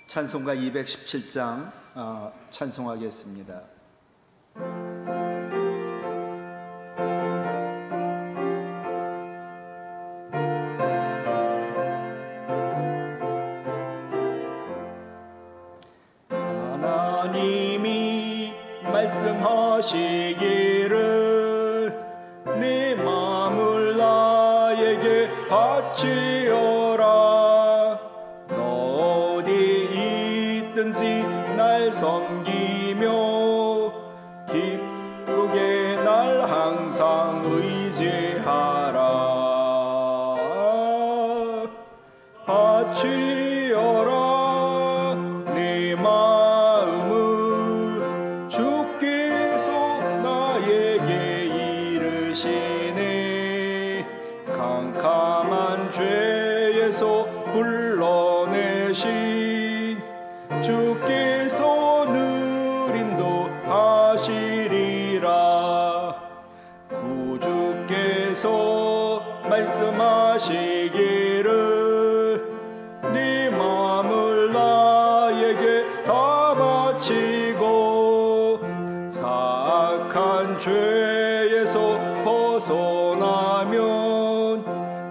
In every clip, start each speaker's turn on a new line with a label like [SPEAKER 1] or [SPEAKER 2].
[SPEAKER 1] 찬송가 217장 찬송하겠습니다. 하나님이 말씀하시기를 네 마음을 나에게 바치어라. 날 섬기며 기쁘게 날 항상 의지하라. 바치어라 내 마음을 주께서 나에게 이르시네. 캄캄한 죄에서 불러내신 주께서 늘 인도하시리라. 구주께서 말씀하시기를 네 마음을 나에게 다 바치고 사악한 죄에서 벗어나면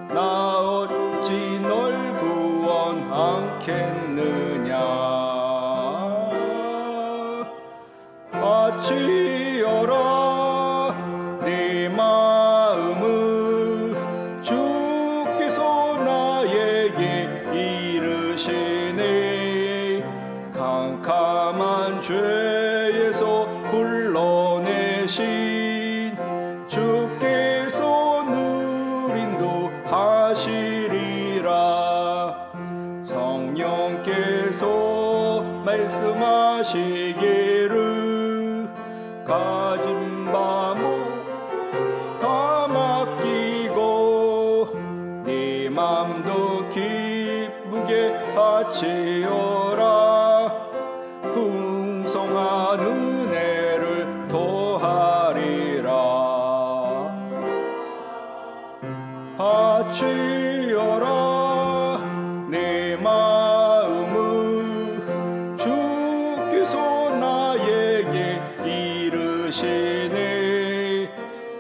[SPEAKER 1] 나 어찌 널 구원하겠느냐. 바치어라 내 마음을 주께서 나에게 이르시네. 캄캄한 죄에서 불러내신 주께서 늘 인도하시리라. 성령께서 말씀하시기를 가진 바 다 맡기고 네 맘도 기쁘게 바치어라. 풍성한 은혜를 더하리라. 바치어라 내 마음을 주께서 나에게 이르시네.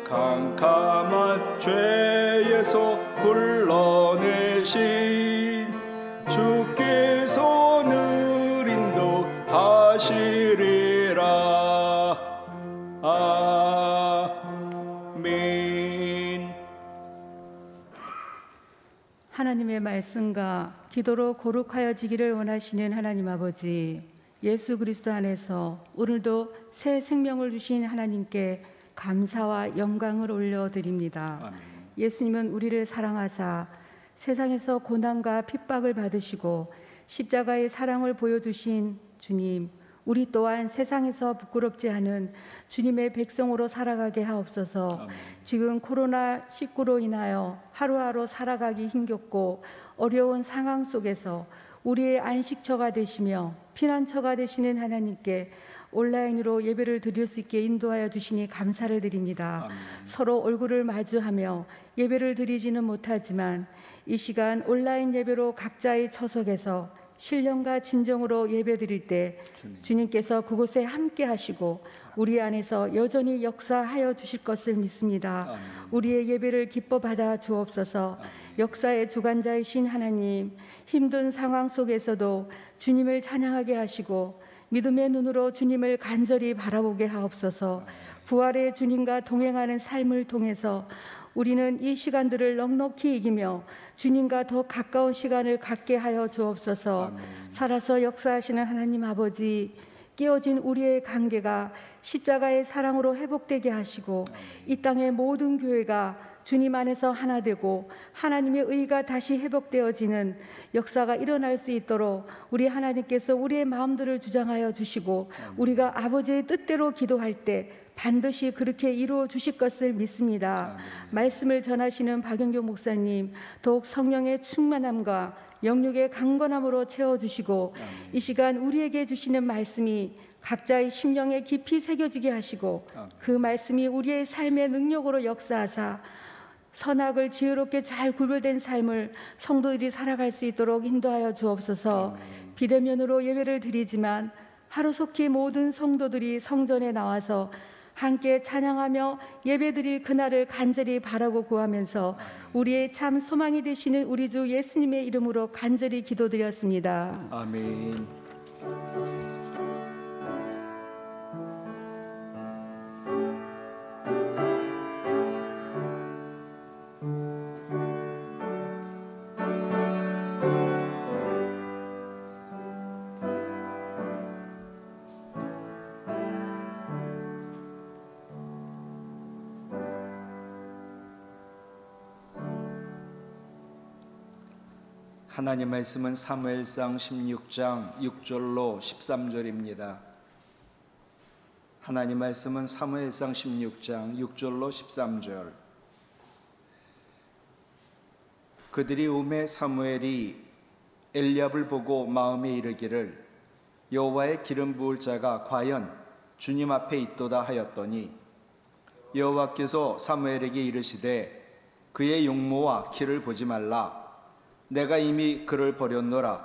[SPEAKER 1] 캄캄한 죄에서 불러내신 주께서 늘 인도하시리라. 아멘.
[SPEAKER 2] 하나님의 말씀과 기도로 거룩하여지기를 원하시는 하나님 아버지, 예수 그리스도 안에서 오늘도 새 생명을 주신 하나님께 감사와 영광을 올려드립니다.
[SPEAKER 1] 아멘.
[SPEAKER 2] 예수님은 우리를 사랑하사 세상에서 고난과 핍박을 받으시고 십자가의 사랑을 보여주신 주님, 우리 또한 세상에서 부끄럽지 않은 주님의 백성으로 살아가게 하옵소서.
[SPEAKER 1] 아멘.
[SPEAKER 2] 지금 코로나19로 인하여 하루하루 살아가기 힘겹고 어려운 상황 속에서 우리의 안식처가 되시며 피난처가 되시는 하나님께 온라인으로 예배를 드릴 수 있게 인도하여 주시니 감사를 드립니다.
[SPEAKER 1] 아멘.
[SPEAKER 2] 서로 얼굴을 마주하며 예배를 드리지는 못하지만 이 시간 온라인 예배로 각자의 처석에서 신령과 진정으로 예배 드릴 때 주님께서 그곳에 함께 하시고 우리 안에서 여전히 역사하여 주실 것을 믿습니다.
[SPEAKER 1] 아멘.
[SPEAKER 2] 우리의 예배를 기뻐 받아 주옵소서.
[SPEAKER 1] 아멘.
[SPEAKER 2] 역사의 주관자이신 하나님, 힘든 상황 속에서도 주님을 찬양하게 하시고 믿음의 눈으로 주님을 간절히 바라보게 하옵소서. 부활의 주님과 동행하는 삶을 통해서 우리는 이 시간들을 넉넉히 이기며 주님과 더 가까운 시간을 갖게 하여 주옵소서.
[SPEAKER 1] 아멘.
[SPEAKER 2] 살아서 역사하시는 하나님 아버지, 깨어진 우리의 관계가 십자가의 사랑으로 회복되게 하시고 이 땅의 모든 교회가 주님 안에서 하나 되고 하나님의 의가 다시 회복되어지는 역사가 일어날 수 있도록 우리 하나님께서 우리의 마음들을 주장하여 주시고 우리가 아버지의 뜻대로 기도할 때 반드시 그렇게 이루어 주실 것을 믿습니다. 말씀을 전하시는 박영교 목사님, 더욱 성령의 충만함과 영육의 강건함으로 채워주시고 이 시간 우리에게 주시는 말씀이 각자의 심령에 깊이 새겨지게 하시고 그 말씀이 우리의 삶의 능력으로 역사하사 선악을 지혜롭게 잘 구별된 삶을 성도들이 살아갈 수 있도록 인도하여 주옵소서. 비대면으로 예배를 드리지만 하루속히 모든 성도들이 성전에 나와서 함께 찬양하며 예배드릴 그날을 간절히 바라고 구하면서 우리의 참 소망이 되시는 우리 주 예수님의 이름으로 간절히 기도드렸습니다.
[SPEAKER 1] 아멘. 하나님 말씀은 사무엘상 16장 6절로 13절입니다. 하나님 말씀은 사무엘상 16장 6절로 13절. 그들이 오매 사무엘이 엘리압을 보고 마음에 이르기를 여호와의 기름 부을 자가 과연 주님 앞에 있도다 하였더니 여호와께서 사무엘에게 이르시되 그의 용모와 키를 보지 말라. 내가 이미 그를 버렸노라.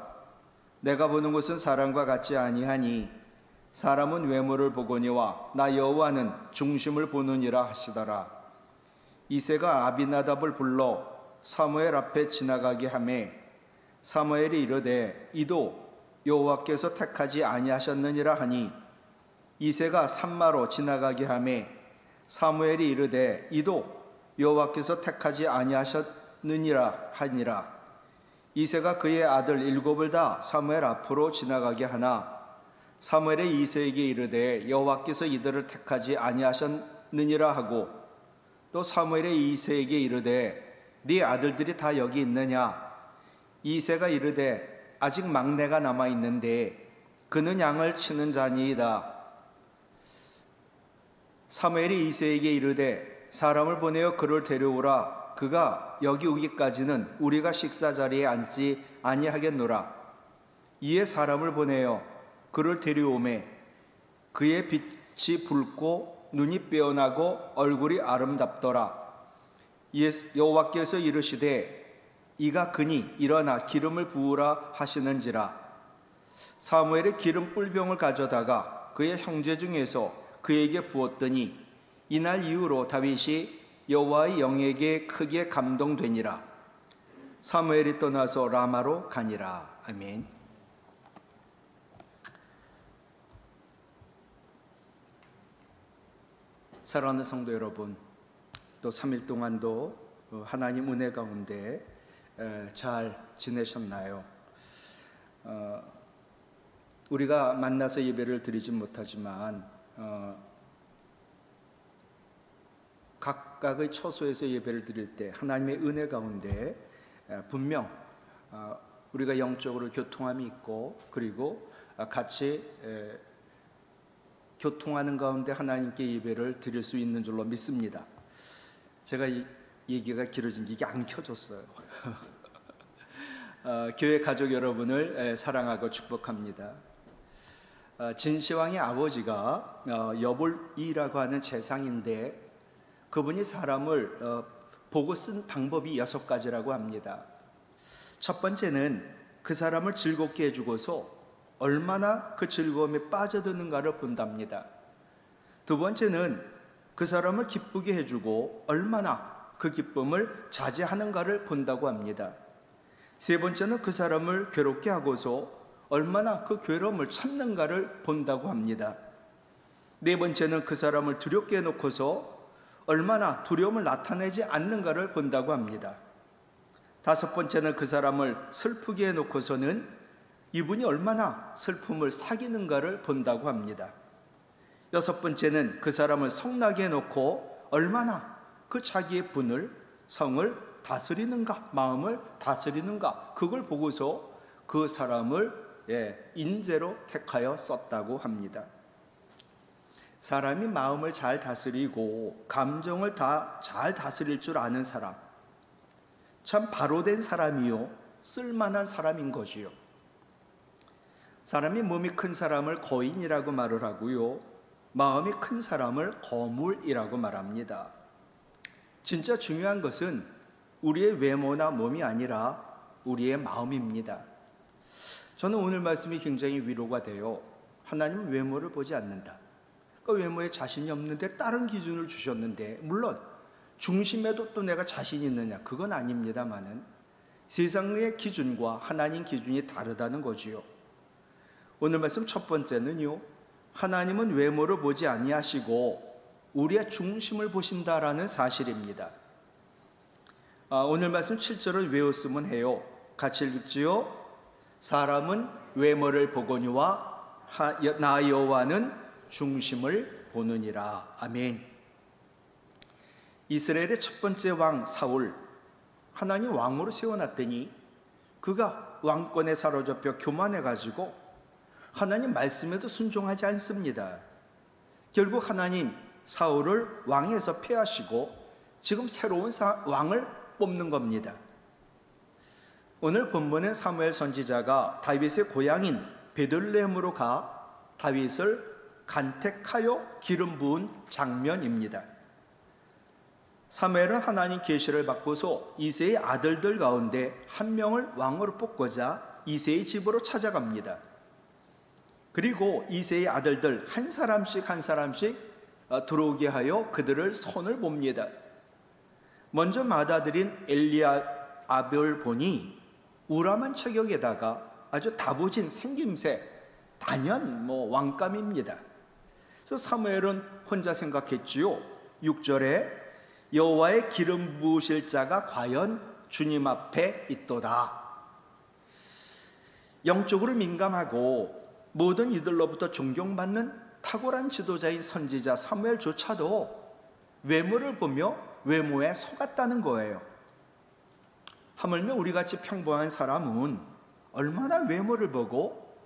[SPEAKER 1] 내가 보는 것은 사람과 같지 아니하니 사람은 외모를 보거니와 나 여호와는 중심을 보느니라 하시더라. 이새가 아비나답을 불러 사무엘 앞에 지나가게 하매 사무엘이 이르되 이도 여호와께서 택하지 아니하셨느니라 하니 이새가 산마로 지나가게 하매 사무엘이 이르되 이도 여호와께서 택하지 아니하셨느니라 하니라. 이새가 그의 아들 7을 다 사무엘 앞으로 지나가게 하나 사무엘이 이새에게 이르되 여호와께서 이들을 택하지 아니하셨느니라 하고 또 사무엘이 이새에게 이르되 네 아들들이 다 여기 있느냐. 이새가 이르되 아직 막내가 남아 있는데 그는 양을 치는 자니이다. 사무엘이 이새에게 이르되 사람을 보내어 그를 데려오라. 그가 여기 오기까지는 우리가 식사 자리에 앉지 아니하겠노라. 이에 사람을 보내어 그를 데려오매 그의 빛이 붉고 눈이 빼어나고 얼굴이 아름답더라. 여호와께서 이르시되 이가 그니 일어나 기름을 부으라 하시는지라. 사무엘이 기름 뿔병을 가져다가 그의 형제 중에서 그에게 부었더니 이날 이후로 다윗이 여호와의 영에게 크게 감동되니라. 사무엘이 떠나서 라마로 가니라. 아멘. 사랑하는 성도 여러분, 또 3일 동안도 하나님 은혜 가운데 잘 지내셨나요? 우리가 만나서 예배를 드리진 못하지만 각각의 처소에서 예배를 드릴 때 하나님의 은혜 가운데 분명 우리가 영적으로 교통함이 있고 그리고 같이 교통하는 가운데 하나님께 예배를 드릴 수 있는 줄로 믿습니다. 제가 이 얘기가 길어진 게 이게 안 켜졌어요. 교회 가족 여러분을 사랑하고 축복합니다. 진시황의 아버지가 여볼이라고 하는 재상인데 그분이 사람을 보고 쓴 방법이 6가지라고 합니다. 첫 번째는 그 사람을 즐겁게 해주고서 얼마나 그 즐거움에 빠져드는가를 본답니다. 두 번째는 그 사람을 기쁘게 해주고 얼마나 그 기쁨을 자제하는가를 본다고 합니다. 세 번째는 그 사람을 괴롭게 하고서 얼마나 그 괴로움을 참는가를 본다고 합니다. 네 번째는 그 사람을 두렵게 해놓고서 얼마나 두려움을 나타내지 않는가를 본다고 합니다. 다섯 번째는 그 사람을 슬프게 해놓고서는 이분이 얼마나 슬픔을 사귀는가를 본다고 합니다. 여섯 번째는 그 사람을 성나게 해놓고 얼마나 그 자기의 분을, 성을 다스리는가, 마음을 다스리는가, 그걸 보고서 그 사람을 인재로 택하여 썼다고 합니다. 사람이 마음을 잘 다스리고 감정을 다 잘 다스릴 줄 아는 사람, 참 바로 된 사람이요 쓸만한 사람인 것이요. 사람이 몸이 큰 사람을 거인이라고 말을 하고요, 마음이 큰 사람을 거물이라고 말합니다. 진짜 중요한 것은 우리의 외모나 몸이 아니라 우리의 마음입니다. 저는 오늘 말씀이 굉장히 위로가 돼요. 하나님은 외모를 보지 않는다. 그러니까 외모에 자신이 없는데 다른 기준을 주셨는데, 물론 중심에도 또 내가 자신이 있느냐, 그건 아닙니다만은 세상의 기준과 하나님 기준이 다르다는 거지요. 오늘 말씀 첫 번째는요, 하나님은 외모를 보지 아니하시고 우리의 중심을 보신다라는 사실입니다. 오늘 말씀 7절을 외웠으면 해요. 같이 읽지요. 사람은 외모를 보거니와 나 여호와는 중심을 보느니라. 아멘. 이스라엘의 첫 번째 왕 사울, 하나님 왕으로 세워놨더니 그가 왕권에 사로잡혀 교만해가지고 하나님 말씀에도 순종하지 않습니다. 결국 하나님 사울을 왕에서 폐하시고 지금 새로운 왕을 뽑는 겁니다. 오늘 본문은 사무엘 선지자가 다윗의 고향인 베들레헴으로 가 다윗을 간택하여 기름 부은 장면입니다. 사무엘은 하나님 계시를 받고서 이새의 아들들 가운데 한 명을 왕으로 뽑고자 이새의 집으로 찾아갑니다. 그리고 이새의 아들들 한 사람씩 들어오게 하여 그들을 손을 봅니다. 먼저 맏아들인 엘리압을 보니 우람한 체격에다가 아주 다부진 생김새, 단연 왕감입니다. 그래서 사무엘은 혼자 생각했지요. 6절에 여호와의 기름 부으실 자가 과연 주님 앞에 있도다. 영적으로 민감하고 모든 이들로부터 존경받는 탁월한 지도자인 선지자 사무엘조차도 외모를 보며 외모에 속았다는 거예요. 하물며 우리같이 평범한 사람은 얼마나 외모를 보고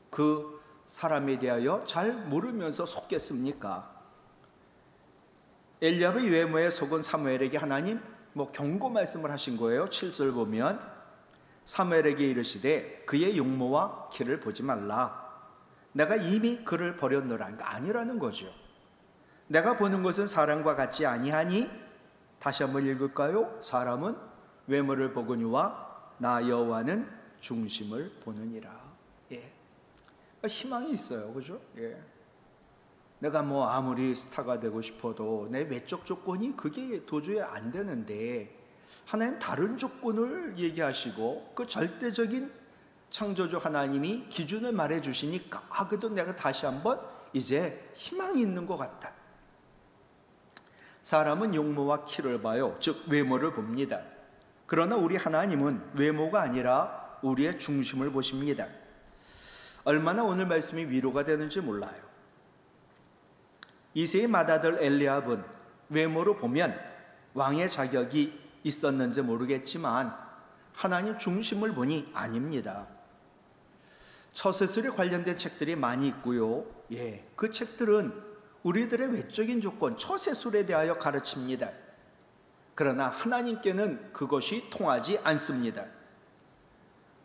[SPEAKER 1] 그 사람에 대하여 잘 모르면서 속겠습니까? 엘리압의 외모에 속은 사무엘에게 하나님 경고 말씀을 하신 거예요. 7절 보면 사무엘에게 이르시되 그의 용모와 키를 보지 말라. 내가 이미 그를 버렸노라. 아니라는 거죠. 내가 보는 것은 사람과 같지 아니하니, 다시 한번 읽을까요? 사람은 외모를 보거니와 나 여호와는 중심을 보느니라. 희망이 있어요. 그죠? 내가 아무리 스타가 되고 싶어도 내 외적 조건이 그게 도저히 안 되는데 하나님 다른 조건을 얘기하시고 그 절대적인 창조주 하나님이 기준을 말해 주시니까 그래도 내가 다시 한번 이제 희망이 있는 것 같다. 사람은 용모와 키를 봐요. 즉 외모를 봅니다. 그러나 우리 하나님은 외모가 아니라 우리의 중심을 보십니다. 얼마나 오늘 말씀이 위로가 되는지 몰라요. 이새의 맏아들 엘리압은 외모로 보면 왕의 자격이 있었는지 모르겠지만 하나님 중심을 보니 아닙니다. 처세술에 관련된 책들이 많이 있고요. 그 책들은 우리들의 외적인 조건, 처세술에 대하여 가르칩니다. 그러나 하나님께는 그것이 통하지 않습니다.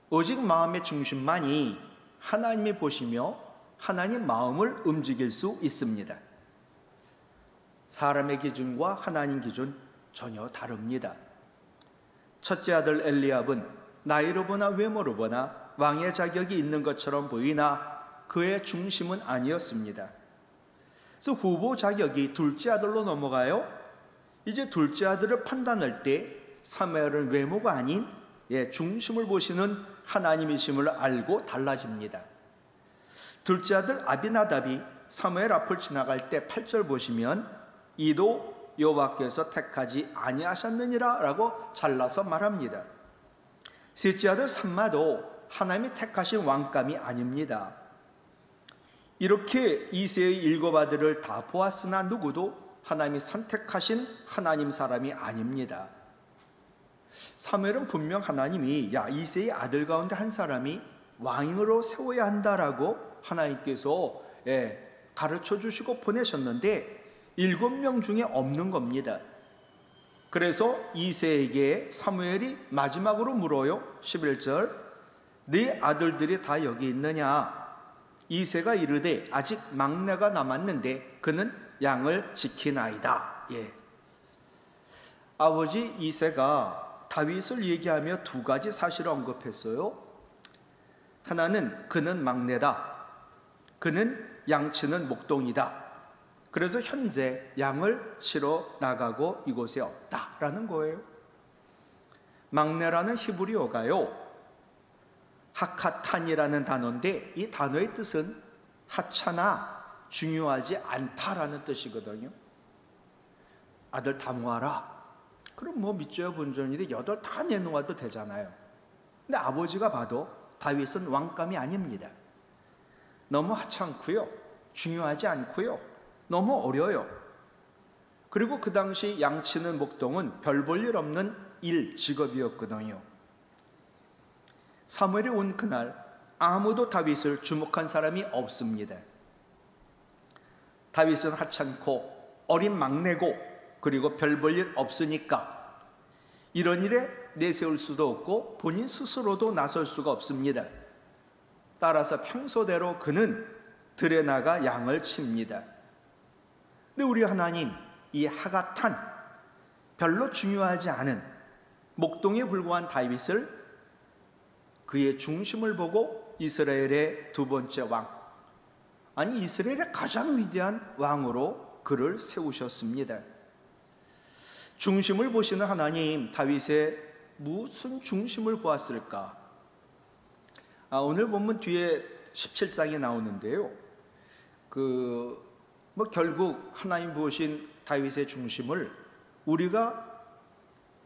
[SPEAKER 1] 오직 마음의 중심만이 하나님이 보시며 하나님 마음을 움직일 수 있습니다. 사람의 기준과 하나님 기준 전혀 다릅니다. 첫째 아들 엘리압은 나이로 보나 외모로 보나 왕의 자격이 있는 것처럼 보이나 그의 중심은 아니었습니다. 그래서 후보 자격이 둘째 아들로 넘어가요. 이제 둘째 아들을 판단할 때 사무엘은 외모가 아닌 중심을 보시는 하나님이심을 알고 달라집니다. 둘째 아들 아비나답이 사무엘 앞을 지나갈 때 8절 보시면 이도 여호와께서 택하지 아니하셨느니라 라고 잘라서 말합니다. 셋째 아들 삼마도 하나님이 택하신 왕감이 아닙니다. 이렇게 이새의 7 아들을 다 보았으나 누구도 하나님이 선택하신 하나님 사람이 아닙니다. 사무엘은 분명 하나님이 이새의 아들 가운데 한 사람이 왕으로 세워야 한다라고 하나님께서 가르쳐 주시고 보내셨는데 7명 중에 없는 겁니다. 그래서 이새에게 사무엘이 마지막으로 물어요. 11절 네 아들들이 다 여기 있느냐? 이새가 이르되 아직 막내가 남았는데 그는 양을 지키나이다. 아버지 이새가 다윗을 얘기하며 두 가지 사실을 언급했어요. 하나는 그는 막내다. 그는 양치는 목동이다. 그래서 현재 양을 치러 나가고 이곳에 없다라는 거예요. 막내라는 히브리어가요, 하카탄이라는 단어인데 이 단어의 뜻은 하찮아, 중요하지 않다라는 뜻이거든요. 아들 다 모아라. 그럼 뭐 밑져야 본전인데 8 다 내놓아도 되잖아요. 근데 아버지가 봐도 다윗은 왕감이 아닙니다. 너무 하찮고요, 중요하지 않고요, 너무 어려요. 그리고 그 당시 양치는 목동은 별 볼 일 없는 직업이었거든요. 사무엘이 온 그날 아무도 다윗을 주목한 사람이 없습니다. 다윗은 하찮고 어린 막내고 그리고 별 볼 일 없으니까 이런 일에 내세울 수도 없고 본인 스스로도 나설 수가 없습니다. 따라서 평소대로 그는 들에 나가 양을 칩니다. 근데 우리 하나님, 이 하가탄, 별로 중요하지 않은 목동에 불과한 다윗을 그의 중심을 보고 이스라엘의 두 번째 왕, 아니 이스라엘의 가장 위대한 왕으로 그를 세우셨습니다. 중심을 보시는 하나님, 다윗의 무슨 중심을 보았을까? 오늘 본문 뒤에 17장에 나오는데요, 결국 하나님 보신 다윗의 중심을 우리가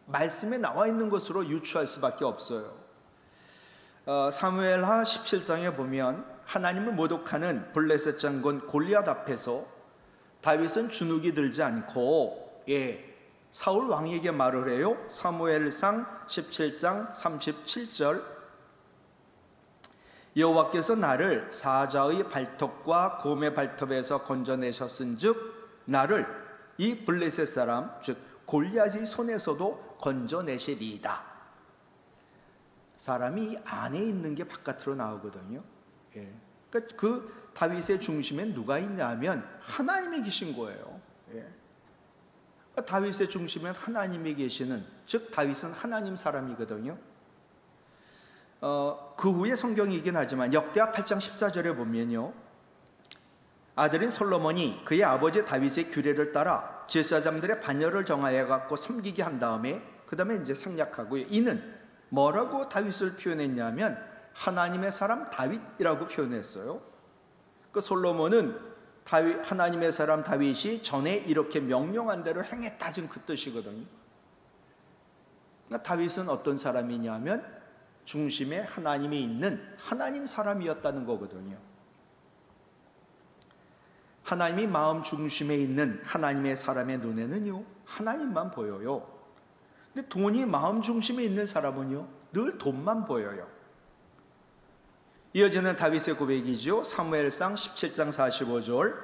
[SPEAKER 1] 말씀에 나와 있는 것으로 유추할 수밖에 없어요. 사무엘하 17장에 보면 하나님을 모독하는 블레셋 장군 골리앗 앞에서 다윗은 주눅이 들지 않고 사울 왕에게 말을 해요. 사무엘상 17장 37절, 여호와께서 나를 사자의 발톱과 곰의 발톱에서 건져내셨은즉 나를 이 블레셋 사람 즉 골리앗의 손에서도 건져내시리이다. 사람이 이 안에 있는 게 바깥으로 나오거든요. 그러니까 그 다윗의 중심엔 누가 있냐면 하나님이 계신 거예요. 다윗의 중심엔 하나님이 계시는, 즉 다윗은 하나님 사람이거든요. 그 후에 성경이긴 하지만 역대하 8장 14절에 보면요, 아들인 솔로몬이 그의 아버지 다윗의 규례를 따라 제사장들의 반열을 정하여 갖고 섬기게 한 다음에 그 다음에 이제 생략하고요. 이는 뭐라고 다윗을 표현했냐면 하나님의 사람 다윗이라고 표현했어요. 그 솔로몬은 하나님의 사람 다윗이 전에 이렇게 명령한 대로 행했다, 지금 그 뜻이거든요. 그러니까 다윗은 어떤 사람이냐면 중심에 하나님이 있는 하나님 사람이었다는 거거든요. 하나님이 마음 중심에 있는 하나님의 사람의 눈에는요, 하나님만 보여요. 근데 돈이 마음 중심에 있는 사람은요, 늘 돈만 보여요. 이어지는 다윗의 고백이죠. 사무엘상 17장 45절,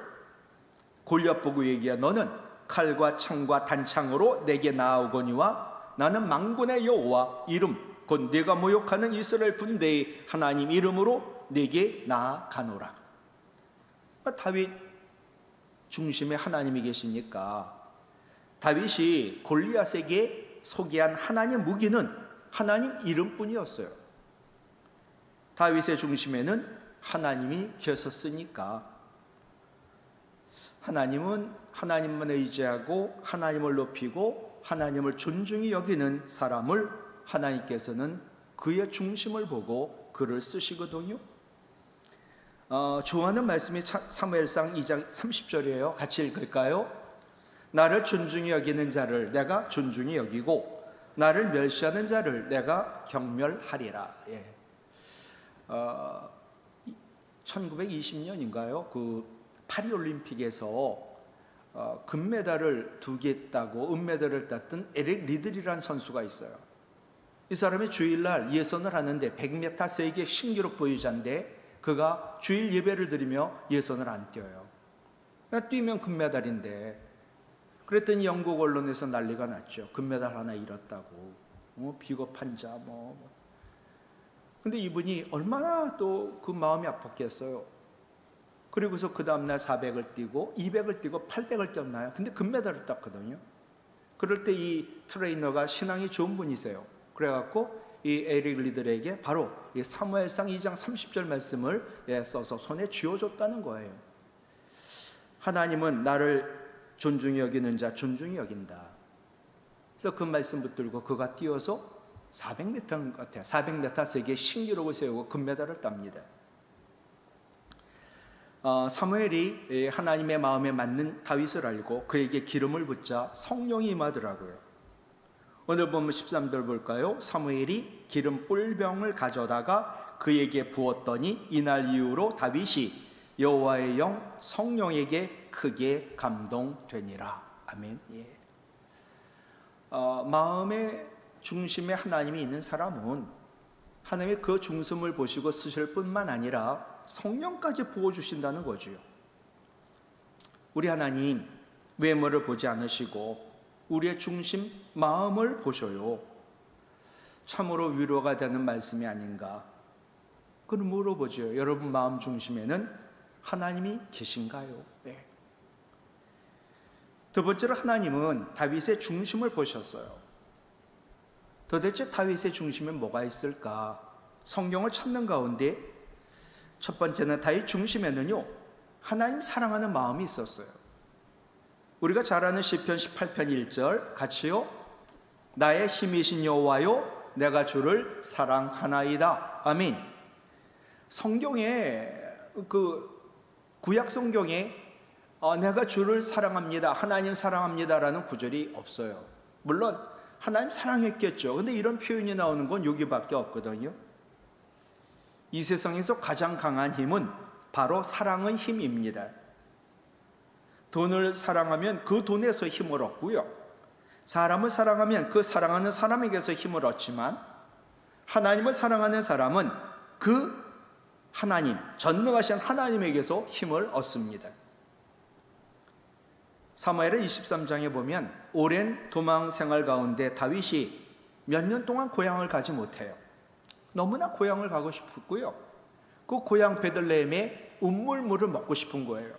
[SPEAKER 1] 골리앗 보고 얘기야. 너는 칼과 창과 단창으로 내게 나아오거니와 나는 만군의 여호와 이름 곧 네가 모욕하는 이스라엘 군대의 하나님 이름으로 내게 나아가노라. 다윗 중심에 하나님이 계시니까 다윗이 골리앗에게 소개한 하나님 무기는 하나님 이름뿐이었어요. 다윗의 중심에는 하나님이 계셨으니까 하나님은 하나님만 의지하고 하나님을 높이고 하나님을 존중히 여기는 사람을 하나님께서는 그의 중심을 보고 글을 쓰시거든요. 좋아하는 말씀이 사무엘상 2장 30절이에요. 같이 읽을까요? 나를 존중히 여기는 자를 내가 존중히 여기고 나를 멸시하는 자를 내가 경멸하리라. 1920년인가요? 그 파리올림픽에서 금메달을 2개 따고 은메달을 땄던 에릭 리들이라는 선수가 있어요. 이 사람이 주일날 예선을 하는데 100m 세계 신기록 보유자인데 그가 주일 예배를 드리며 예선을 안 뛰어요. 뛰면 금메달인데, 그랬더니 영국 언론에서 난리가 났죠. 금메달 하나 잃었다고, 비겁한 자 근데 이분이 얼마나 또 그 마음이 아팠겠어요. 그리고서 그 다음날 400을 뛰고 200을 뛰고 800을 뛰었나요? 근데 금메달을 땄거든요. 그럴 때 이 트레이너가 신앙이 좋은 분이세요. 그래갖고 이 에릭 리들에게 바로 이 사무엘상 2장 30절 말씀을 써서 손에 쥐어줬다는 거예요. 하나님은 나를 존중히 여기는 자 존중히 여긴다. 그래서 그 말씀 붙들고 그가 뛰어서 400m인 것 같아요. 400m 세계 신기록을 세우고 금메달을 땁니다. 사무엘이 하나님의 마음에 맞는 다윗을 알고 그에게 기름을 붓자 성령이 임하더라고요. 오늘 보면 13절 볼까요? 사무엘이 기름 뿔병을 가져다가 그에게 부었더니 이날 이후로 다윗이 여호와의 영 성령에게 크게 감동되니라. 아멘. 예. 마음의 중심에 하나님이 있는 사람은 하나님의 그 중심을 보시고 쓰실 뿐만 아니라 성령까지 부어주신다는 거죠. 우리 하나님 외모를 보지 않으시고 우리의 중심 마음을 보셔요. 참으로 위로가 되는 말씀이 아닌가. 그럼 물어보죠. 여러분 마음 중심에는 하나님이 계신가요? 네. 두 번째로 하나님은 다윗의 중심을 보셨어요. 도대체 다윗의 중심에 뭐가 있을까? 성경을 찾는 가운데 첫 번째는 다윗 중심에는요, 하나님 사랑하는 마음이 있었어요. 우리가 잘 아는 시편 18편 1절 같이요. 나의 힘이신 여호와요 내가 주를 사랑하나이다. 아멘. 성경에 구약 성경에 내가 주를 사랑합니다, 하나님 사랑합니다라는 구절이 없어요. 물론 하나님 사랑했겠죠. 근데 이런 표현이 나오는 건 여기밖에 없거든요. 이 세상에서 가장 강한 힘은 바로 사랑의 힘입니다. 돈을 사랑하면 그 돈에서 힘을 얻고요, 사람을 사랑하면 그 사랑하는 사람에게서 힘을 얻지만 하나님을 사랑하는 사람은 그 하나님, 전능하신 하나님에게서 힘을 얻습니다. 사무엘의 23장에 보면 오랜 도망 생활 가운데 다윗이 몇 년 동안 고향을 가지 못해요. 너무나 고향을 가고 싶었고요, 그 고향 베들레헴의 운물물을 먹고 싶은 거예요.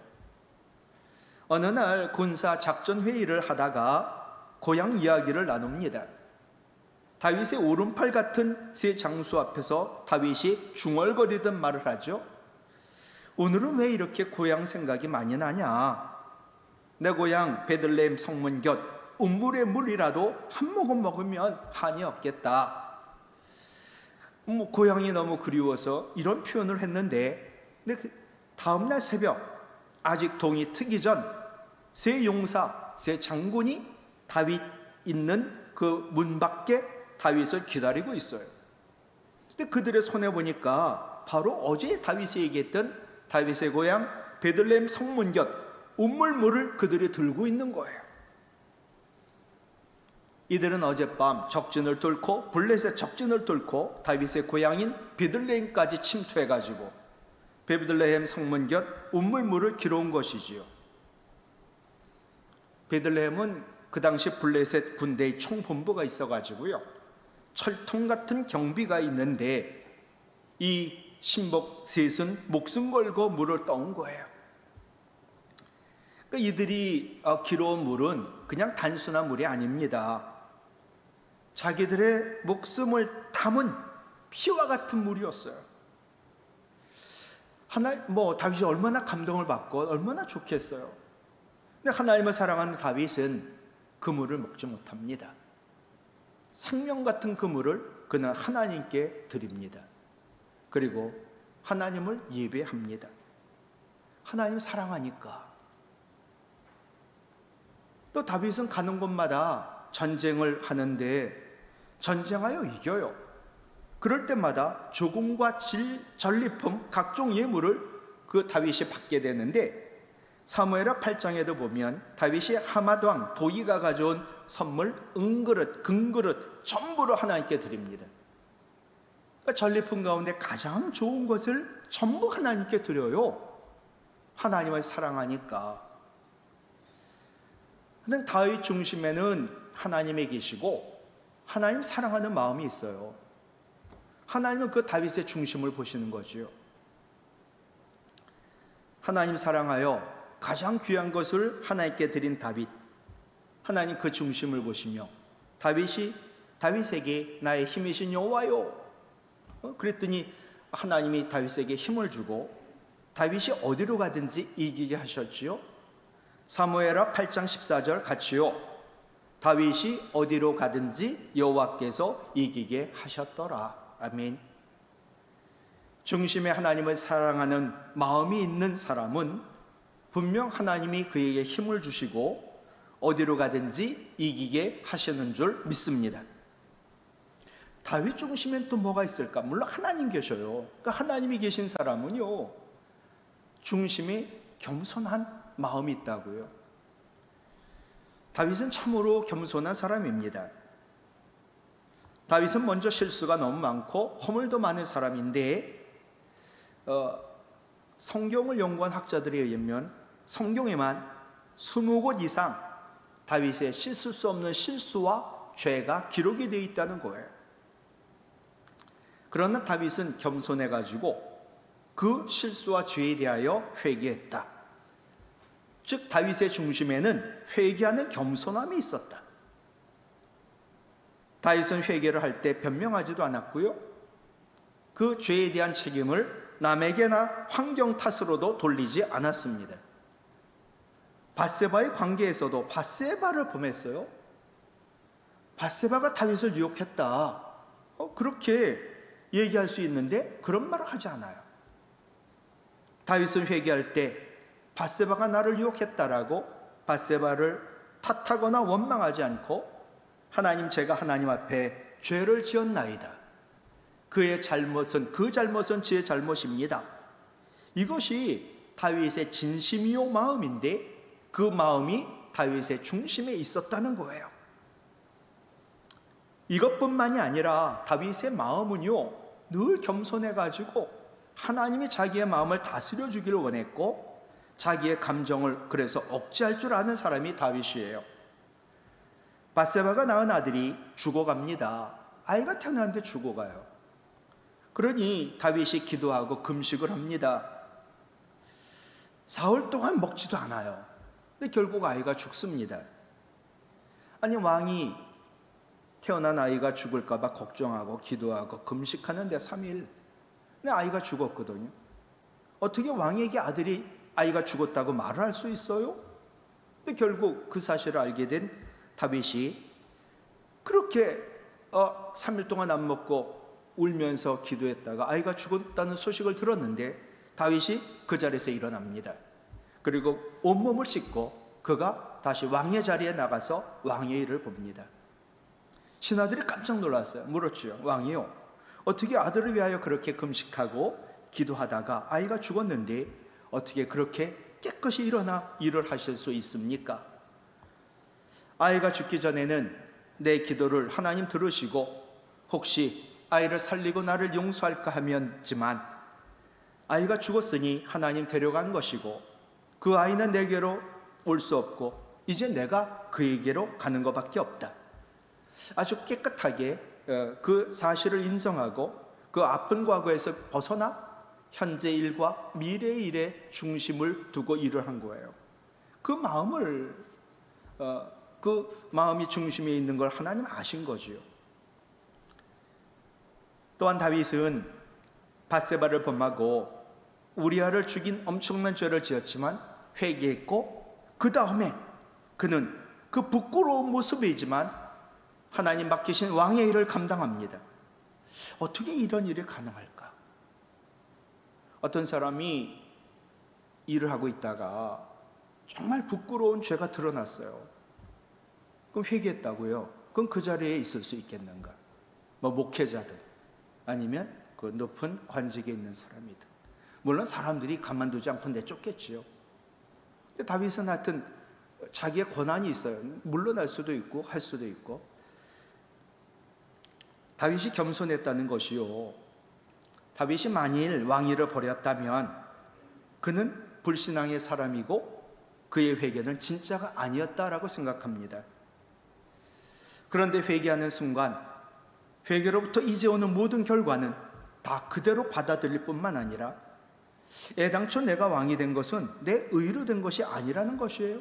[SPEAKER 1] 어느 날 군사 작전 회의를 하다가 고향 이야기를 나눕니다. 다윗의 오른팔 같은 세 장수 앞에서 다윗이 중얼거리던 말을 하죠. 오늘은 왜 이렇게 고향 생각이 많이 나냐? 내 고향 베들레헴 성문 곁 운물의 물이라도 한 모금 먹으면 한이 없겠다. 고향이 너무 그리워서 이런 표현을 했는데, 근데 다음날 새벽 아직 동이 트기 전 세 용사, 세 장군이 다윗 있는 그 문 밖에 다윗을 기다리고 있어요. 근데 그들의 손에 보니까 바로 어제 다윗이 얘기했던 다윗의 고향 베들레헴 성문 곁 운물물을 그들이 들고 있는 거예요. 이들은 어젯밤 적진을 뚫고 블레셋 적진을 뚫고 다윗의 고향인 베들레헴까지 침투해가지고 베들레헴 성문 곁 운물물을 길어온 것이지요. 베들레헴은 그 당시 블레셋 군대의 총본부가 있어가지고요, 철통 같은 경비가 있는데 이 신복 셋은 목숨 걸고 물을 떠온 거예요. 그러니까 이들이 길어온 물은 그냥 단순한 물이 아닙니다. 자기들의 목숨을 담은 피와 같은 물이었어요. 다윗이 얼마나 감동을 받고 얼마나 좋겠어요. 근데 하나님을 사랑하는 다윗은 그 물을 먹지 못합니다. 생명 같은 그 물을 그는 하나님께 드립니다. 그리고 하나님을 예배합니다. 하나님 사랑하니까. 또 다윗은 가는 곳마다 전쟁을 하는데 전쟁하여 이겨요. 그럴 때마다 조공과 전리품, 각종 예물을 그 다윗이 받게 되는데, 사무엘하 8장에도 보면 다윗이 하맛 왕 도이가 가져온 선물 은그릇, 금그릇 전부를 하나님께 드립니다. 그러니까 전리품 가운데 가장 좋은 것을 전부 하나님께 드려요. 하나님을 사랑하니까. 근데 다윗 중심에는 하나님이 계시고 하나님 사랑하는 마음이 있어요. 하나님은 그 다윗의 중심을 보시는 거죠. 하나님 사랑하여 가장 귀한 것을 하나님께 드린 다윗. 하나님 그 중심을 보시며 다윗에게 나의 힘이신 여호와요. 그랬더니 하나님이 다윗에게 힘을 주고 다윗이 어디로 가든지 이기게 하셨지요. 사무엘하 8장 14절 같이요. 다윗이 어디로 가든지 여호와께서 이기게 하셨더라. 아멘. 중심에 하나님을 사랑하는 마음이 있는 사람은 분명 하나님이 그에게 힘을 주시고 어디로 가든지 이기게 하시는 줄 믿습니다. 다윗 중심엔 또 뭐가 있을까? 물론 하나님 계셔요. 그러니까 하나님이 계신 사람은요, 중심에 겸손한 마음이 있다고요. 다윗은 참으로 겸손한 사람입니다. 다윗은 먼저 실수가 너무 많고 허물도 많은 사람인데 성경을 연구한 학자들에 의하면 성경에만 20곳 이상 다윗의 씻을 수 없는 실수와 죄가 기록이 되어 있다는 거예요. 그러나 다윗은 겸손해가지고 그 실수와 죄에 대하여 회개했다. 즉 다윗의 중심에는 회개하는 겸손함이 있었다. 다윗은 회개를 할 때 변명하지도 않았고요, 그 죄에 대한 책임을 남에게나 환경 탓으로도 돌리지 않았습니다. 밧세바의 관계에서도 밧세바를 범했어요. 밧세바가 다윗을 유혹했다, 그렇게 얘기할 수 있는데 그런 말을 하지 않아요. 다윗은 회개할 때 밧세바가 나를 유혹했다라고 밧세바를 탓하거나 원망하지 않고 하나님, 제가 하나님 앞에 죄를 지었나이다. 그의 잘못은 그 잘못은 제 잘못입니다. 이것이 다윗의 진심이요 마음인데 그 마음이 다윗의 중심에 있었다는 거예요. 이것뿐만이 아니라 다윗의 마음은요 늘 겸손해가지고 하나님이 자기의 마음을 다스려 주기를 원했고 자기의 감정을 그래서 억제할 줄 아는 사람이 다윗이에요. 밧세바가 낳은 아들이 죽어갑니다. 아이가 태어났는데 죽어가요. 그러니 다윗이 기도하고 금식을 합니다. 사흘 동안 먹지도 않아요. 근데 결국 아이가 죽습니다. 아니, 왕이 태어난 아이가 죽을까 봐 걱정하고 기도하고 금식하는데 3일, 근데 아이가 죽었거든요. 어떻게 왕에게 아이가 죽었다고 말을 할 수 있어요? 근데 결국 그 사실을 알게 된 다윗이 그렇게 3일 동안 안 먹고 울면서 기도했다가 아이가 죽었다는 소식을 들었는데 다윗이 그 자리에서 일어납니다. 그리고 온몸을 씻고 그가 다시 왕의 자리에 나가서 왕의 일을 봅니다. 신하들이 깜짝 놀랐어요. 물었죠. 왕이요, 어떻게 아들을 위하여 그렇게 금식하고 기도하다가 아이가 죽었는데 어떻게 그렇게 깨끗이 일어나 일을 하실 수 있습니까? 아이가 죽기 전에는 내 기도를 하나님 들으시고 혹시 아이를 살리고 나를 용서할까 하면지만 아이가 죽었으니 하나님 데려간 것이고 그 아이는 내게로 올 수 없고 이제 내가 그에게로 가는 것밖에 없다. 아주 깨끗하게 그 사실을 인정하고 그 아픈 과거에서 벗어나 현재 일과 미래의 일에 중심을 두고 일을 한 거예요. 그 마음이 중심에 있는 걸 하나님 아신 거지요. 또한 다윗은 밧세바를 범하고 우리아를 죽인 엄청난 죄를 지었지만 회개했고 그 다음에 그는 그 부끄러운 모습이지만 하나님 맡기신 왕의 일을 감당합니다. 어떻게 이런 일이 가능할까? 어떤 사람이 일을 하고 있다가 정말 부끄러운 죄가 드러났어요. 그럼 회개했다고요? 그럼 그 자리에 있을 수 있겠는가? 목회자든 아니면 그 높은 관직에 있는 사람이든, 물론 사람들이 가만두지 않고 내쫓겠지요. 근데 다윗은 하여튼 자기의 권한이 있어요. 물러날 수도 있고 할 수도 있고. 다윗이 겸손했다는 것이요, 다윗이 만일 왕위를 버렸다면 그는 불신앙의 사람이고 그의 회개는 진짜가 아니었다라고 생각합니다. 그런데 회개하는 순간 회개로부터 이제 오는 모든 결과는 다 그대로 받아들일 뿐만 아니라 애당초 내가 왕이 된 것은 내 의로 된 것이 아니라는 것이에요.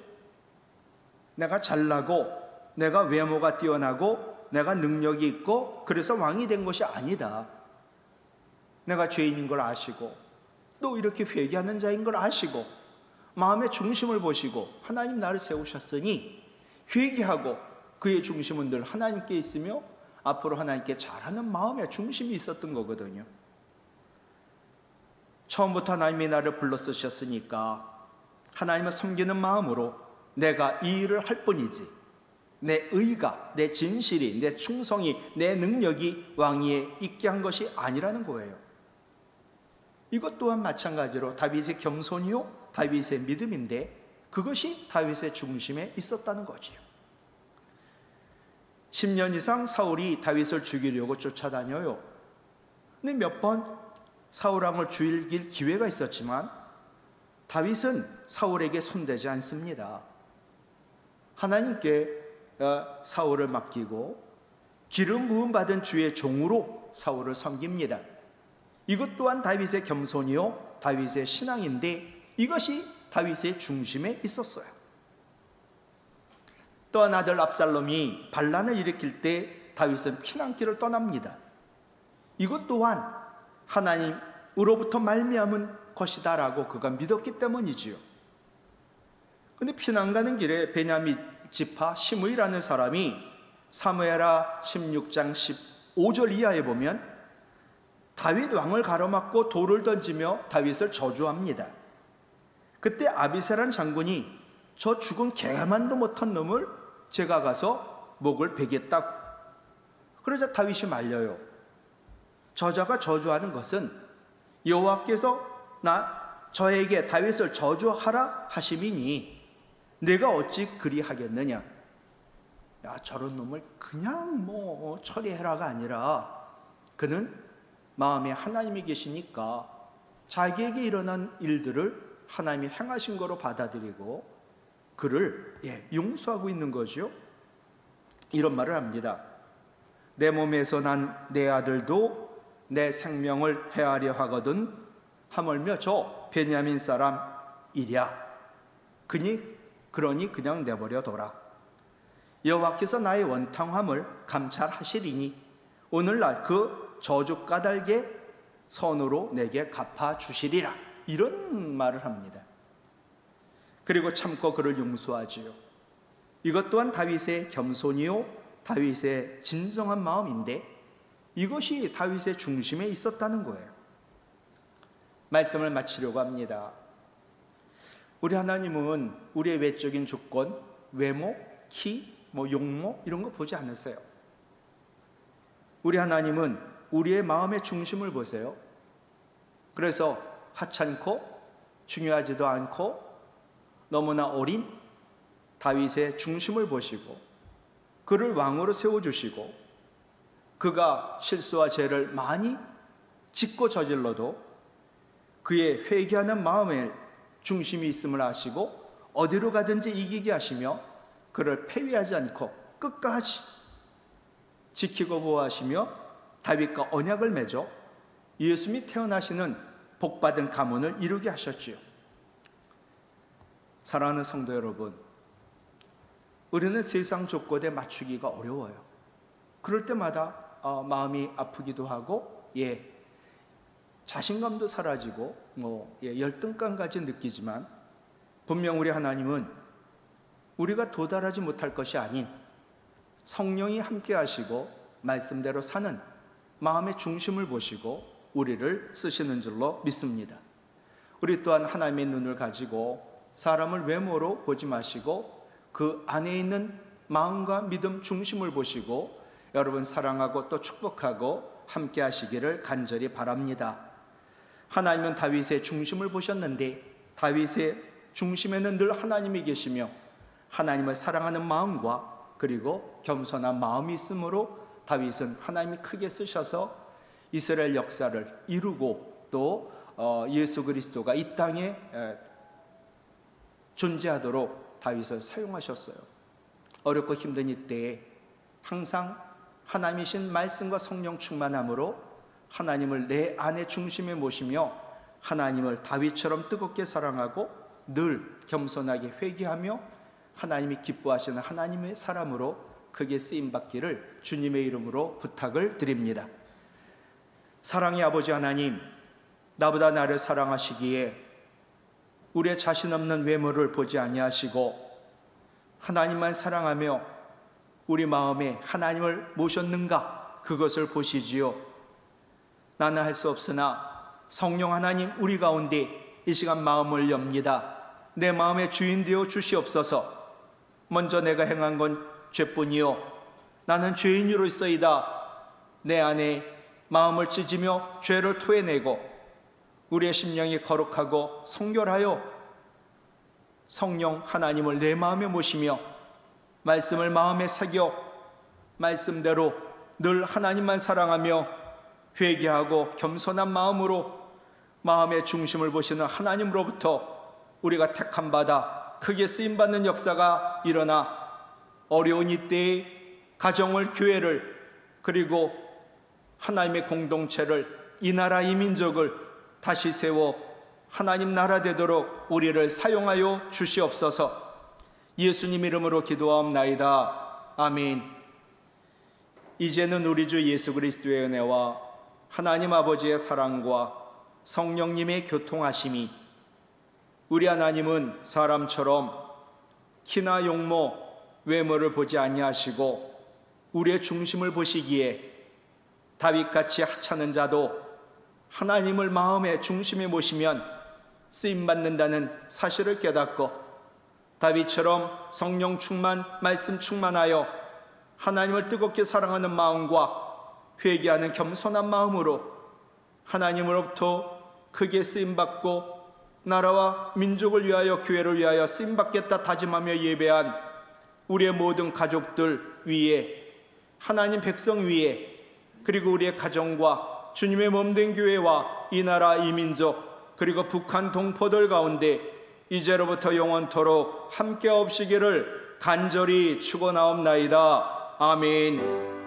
[SPEAKER 1] 내가 잘나고 내가 외모가 뛰어나고 내가 능력이 있고 그래서 왕이 된 것이 아니다. 내가 죄인인 걸 아시고 또 이렇게 회개하는 자인 걸 아시고 마음의 중심을 보시고 하나님 나를 세우셨으니 회개하고 그의 중심은 늘 하나님께 있으며 앞으로 하나님께 잘하는 마음의 중심이 있었던 거거든요. 처음부터 하나님이 나를 불러 쓰셨으니까 하나님을 섬기는 마음으로 내가 이 일을 할 뿐이지 내 의가, 내 진실이, 내 충성이, 내 능력이 왕위에 있게 한 것이 아니라는 거예요. 이것 또한 마찬가지로 다윗의 겸손이요 다윗의 믿음인데 그것이 다윗의 중심에 있었다는 거지요. 10년 이상 사울이 다윗을 죽이려고 쫓아다녀요. 근데 몇 번 사울왕을 죽일 기회가 있었지만 다윗은 사울에게 손대지 않습니다. 하나님께 사울을 맡기고 기름 부음 받은 주의 종으로 사울을 섬깁니다. 이것 또한 다윗의 겸손이요 다윗의 신앙인데 이것이 다윗의 중심에 있었어요. 또한 아들 압살롬이 반란을 일으킬 때 다윗은 피난길을 떠납니다. 이것 또한 하나님으로부터 말미암은 것이다라고 그가 믿었기 때문이지요. 근데 피난 가는 길에 베냐민 지파 시므이라는 사람이 사무엘하 16장 15절 이하에 보면 다윗 왕을 가로막고 돌을 던지며 다윗을 저주합니다. 그때 아비새란 장군이 저 죽은 개만도 못한 놈을 제가 가서 목을 베겠다고. 그러자 다윗이 말려요. 저자가 저주하는 것은 여호와께서 저에게 다윗을 저주하라 하심이니 내가 어찌 그리하겠느냐. 야, 저런 놈을 그냥 처리해라가 아니라 그는 마음에 하나님이 계시니까 자기에게 일어난 일들을 하나님이 행하신 거로 받아들이고 그를 용서하고 있는 거죠. 이런 말을 합니다. 내 몸에서 난 내 아들도 내 생명을 해하려 하거든 하물며 저 베냐민 사람이랴. 그러니 그냥 내버려둬라. 여호와께서 나의 원탕함을 감찰하시리니 오늘날 그 저주 까닭에 선으로 내게 갚아주시리라. 이런 말을 합니다. 그리고 참고 그를 용서하지요. 이것 또한 다윗의 겸손이요 다윗의 진정한 마음인데 이것이 다윗의 중심에 있었다는 거예요. 말씀을 마치려고 합니다. 우리 하나님은 우리의 외적인 조건, 외모, 키, 용모 이런 거 보지 않으세요. 우리 하나님은 우리의 마음의 중심을 보세요. 그래서 하찮고 중요하지도 않고 너무나 어린 다윗의 중심을 보시고 그를 왕으로 세워주시고 그가 실수와 죄를 많이 짓고 저질러도 그의 회개하는 마음에 중심이 있음을 아시고 어디로 가든지 이기게 하시며 그를 패위하지 않고 끝까지 지키고 보호하시며 다윗과 언약을 맺어 예수님이 태어나시는 복받은 가문을 이루게 하셨지요. 사랑하는 성도 여러분, 우리는 세상 조건에 맞추기가 어려워요. 그럴 때마다 마음이 아프기도 하고 자신감도 사라지고 열등감까지 느끼지만 분명 우리 하나님은 우리가 도달하지 못할 것이 아닌 성령이 함께 하시고 말씀대로 사는 마음의 중심을 보시고 우리를 쓰시는 줄로 믿습니다. 우리 또한 하나님의 눈을 가지고 사람을 외모로 보지 마시고 그 안에 있는 마음과 믿음 중심을 보시고 여러분 사랑하고 또 축복하고 함께 하시기를 간절히 바랍니다. 하나님은 다윗의 중심을 보셨는데 다윗의 중심에는 늘 하나님이 계시며 하나님을 사랑하는 마음과 그리고 겸손한 마음이 있으므로 다윗은 하나님이 크게 쓰셔서 이스라엘 역사를 이루고 또 예수 그리스도가 이 땅에 존재하도록 다윗을 사용하셨어요. 어렵고 힘든 이때에 항상 하나님이신 말씀과 성령 충만함으로 하나님을 내 안의 중심에 모시며 하나님을 다윗처럼 뜨겁게 사랑하고 늘 겸손하게 회개하며 하나님이 기뻐하시는 하나님의 사람으로 크게 쓰임받기를 주님의 이름으로 부탁을 드립니다. 사랑의 아버지 하나님, 나보다 나를 사랑하시기에 우리의 자신 없는 외모를 보지 아니하시고 하나님만 사랑하며 우리 마음에 하나님을 모셨는가 그것을 보시지요. 나는 할 수 없으나 성령 하나님 우리 가운데 이 시간 마음을 엽니다. 내 마음의 주인 되어 주시옵소서. 먼저 내가 행한 건 죄뿐이요 나는 죄인으로서이다. 내 안에 마음을 찢으며 죄를 토해내고 우리의 심령이 거룩하고 성결하여 성령 하나님을 내 마음에 모시며 말씀을 마음에 새겨 말씀대로 늘 하나님만 사랑하며 회개하고 겸손한 마음으로 마음의 중심을 보시는 하나님으로부터 우리가 택함 받아 크게 쓰임받는 역사가 일어나 어려운 이때에 가정을, 교회를, 그리고 하나님의 공동체를, 이 나라 이 민족을 다시 세워 하나님 나라 되도록 우리를 사용하여 주시옵소서. 예수님 이름으로 기도하옵나이다. 아멘. 이제는 우리 주 예수 그리스도의 은혜와 하나님 아버지의 사랑과 성령님의 교통하심이, 우리 하나님은 사람처럼 키나 용모, 외모를 보지 아니하시고 우리의 중심을 보시기에 다윗같이 하찮은 자도 하나님을 마음의 중심에 모시면 쓰임받는다는 사실을 깨닫고 다윗처럼 성령 충만, 말씀 충만하여 하나님을 뜨겁게 사랑하는 마음과 회개하는 겸손한 마음으로 하나님으로부터 크게 쓰임받고 나라와 민족을 위하여, 교회를 위하여 쓰임받겠다 다짐하며 예배한 우리의 모든 가족들 위에, 하나님 백성 위에, 그리고 우리의 가정과 주님의 몸된 교회와 이 나라 이 민족, 그리고 북한 동포들 가운데 이제로부터 영원토록 함께 없시기를 간절히 축원하옵나이다. 아멘.